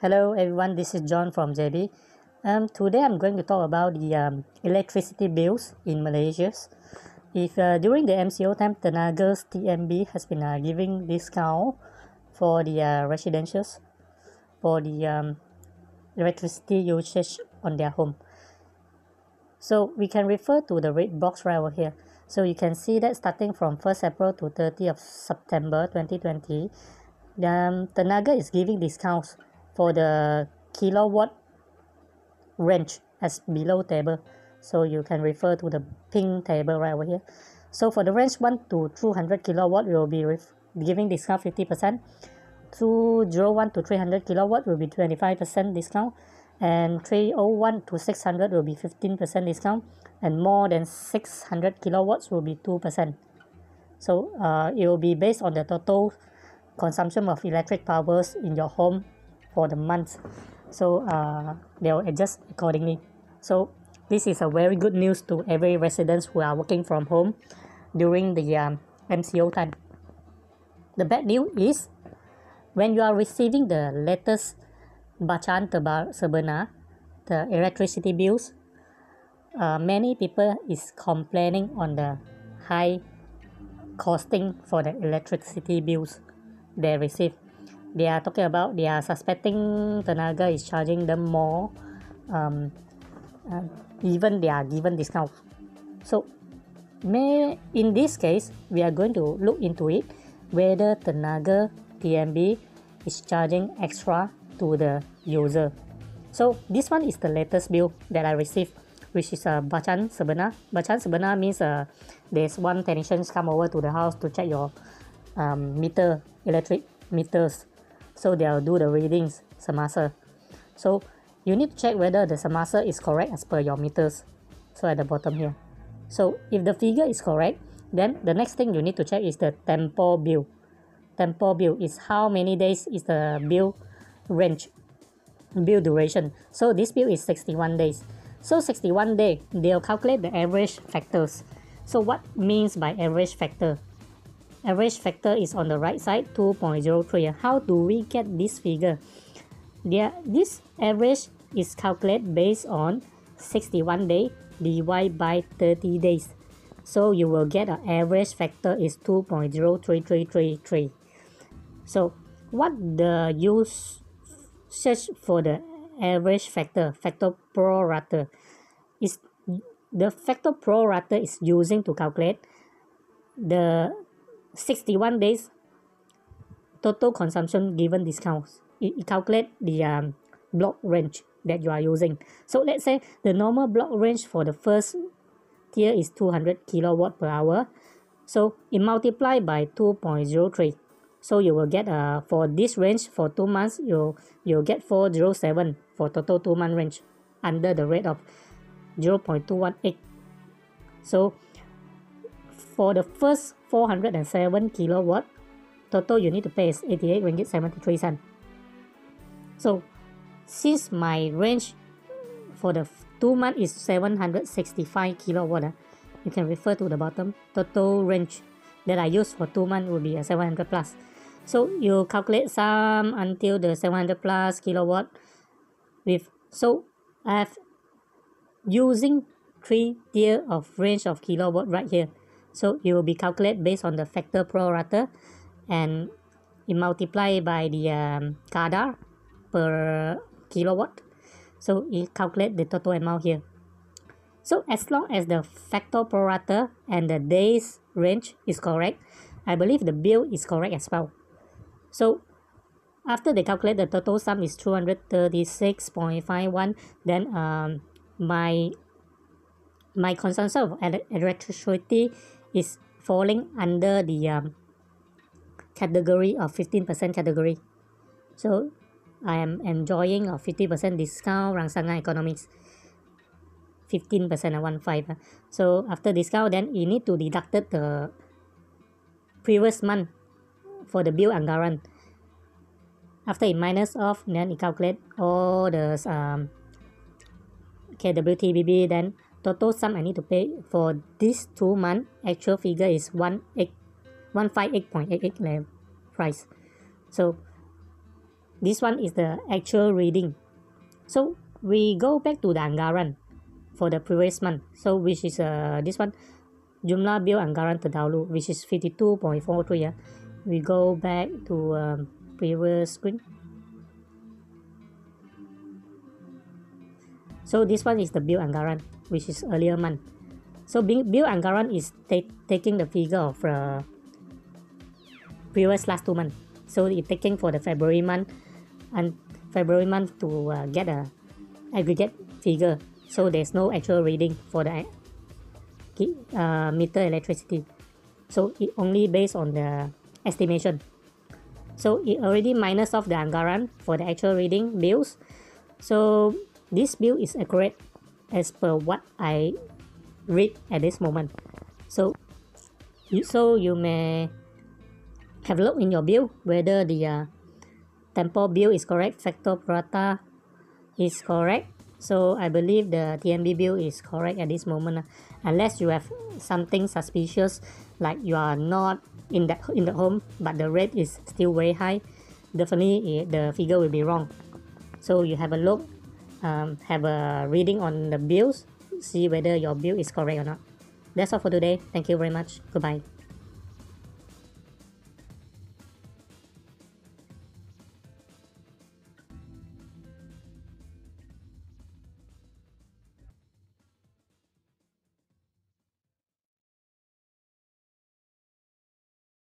Hello everyone, this is John from JB. Today I'm going to talk about the electricity bills in Malaysia. If during the MCO time, Tenaga's TNB has been giving discount for the residentials for the electricity usage on their home. So we can refer to the red box right over here. So you can see that starting from 1st April to 30th of September 2020, Tenaga is giving discounts for the kilowatt range as below table. So you can refer to the pink table right over here. So for the range 1 to 200 kilowatt, we will be giving discount 50%. 201 to 300 kilowatt will be 25% discount, and 301 to 600 will be 15% discount, and more than 600 kilowatts will be 2%. So it will be based on the total consumption of electric powers in your home for the month. So they will adjust accordingly. So this is a very good news to every residents who are working from home during the MCO time. The bad news is when you are receiving the latest bacaan sebenar, the electricity bills, many people is complaining on the high costing for the electricity bills they receive. They are talking about, they are suspecting Tenaga is charging them more, even they are given discount. So in this case, we are going to look into it, whether Tenaga TNB is charging extra to the user. So this one is the latest bill that I received, which is a bacaan sebenar. Bacaan sebenar means there's one technician come over to the house to check your electric meters. So they'll do the readings semasa. So you need to check whether the semasa is correct as per your meters. So at the bottom here. So if the figure is correct, then the next thing you need to check is the tempo bill. Tempo bill is how many days is the bill range, bill duration. So this bill is 61 days. So 61 days, they'll calculate the average factors. So what means by average factor? Average factor is on the right side, 2.03. How do we get this figure? This average is calculated based on 61 days divided by 30 days. So you will get an average factor is 2.03333. So what the usage for the average factor pro rata is, the factor pro rata is using to calculate the 61 days total consumption given discounts. It calculates the block range that you are using. So let's say the normal block range for the first tier is 200 kilowatt per hour. So it multiplied by 2.03. So you will get for this range for 2 months, you'll get 407 for total 2-month range under the rate of 0.218. So for the first 407 kilowatt, total you need to pay is 88 ringgit 73 cents. So since my range for the 2 months is 765 kilowatt, you can refer to the bottom. Total range that I use for 2 months will be 700 plus. So you calculate sum until the 700 plus kilowatt with. So I have using 3 tier of range of kilowatt right here. So it will be calculated based on the factor pro rata, and it multiplied by the kadar per kilowatt. So it calculates the total amount here. So as long as the factor pro rata and the days range is correct, I believe the bill is correct as well. So after they calculate, the total sum is 236.51. Then my consumption of electricity is falling under the category of 15% category. So I am enjoying a 50% discount rangsangan economics. 15% and 15. So after discount, then you need to deduct the previous month for the bill anggaran. After it minus off, then it calculate all the KWTBB. Then total sum I need to pay for this 2 months, actual figure is 158.88 price. So this one is the actual reading. So we go back to the anggaran for the previous month, so which is this one, jumlah bil anggaran terdahulu, which is 52.43. We go back to previous screen. So this one is the bill anggaran, which is earlier month. So bill anggaran is taking the figure of previous last 2 months. So it's taking for the February month and February month to get a aggregate figure. So there's no actual reading for the meter electricity. So it only based on the estimation. So it already minus off the anggaran for the actual reading bills. So this bill is accurate as per what I read at this moment. So you may have a look in your bill whether the tempo bill is correct, factor prorata is correct. So I believe the TNB bill is correct at this moment, unless you have something suspicious, like you are not in the home but the rate is still very high. Definitely the figure will be wrong. So you have a look, have a reading on the bills, see whether your bill is correct or not. That's all for today. Thank you very much. Goodbye.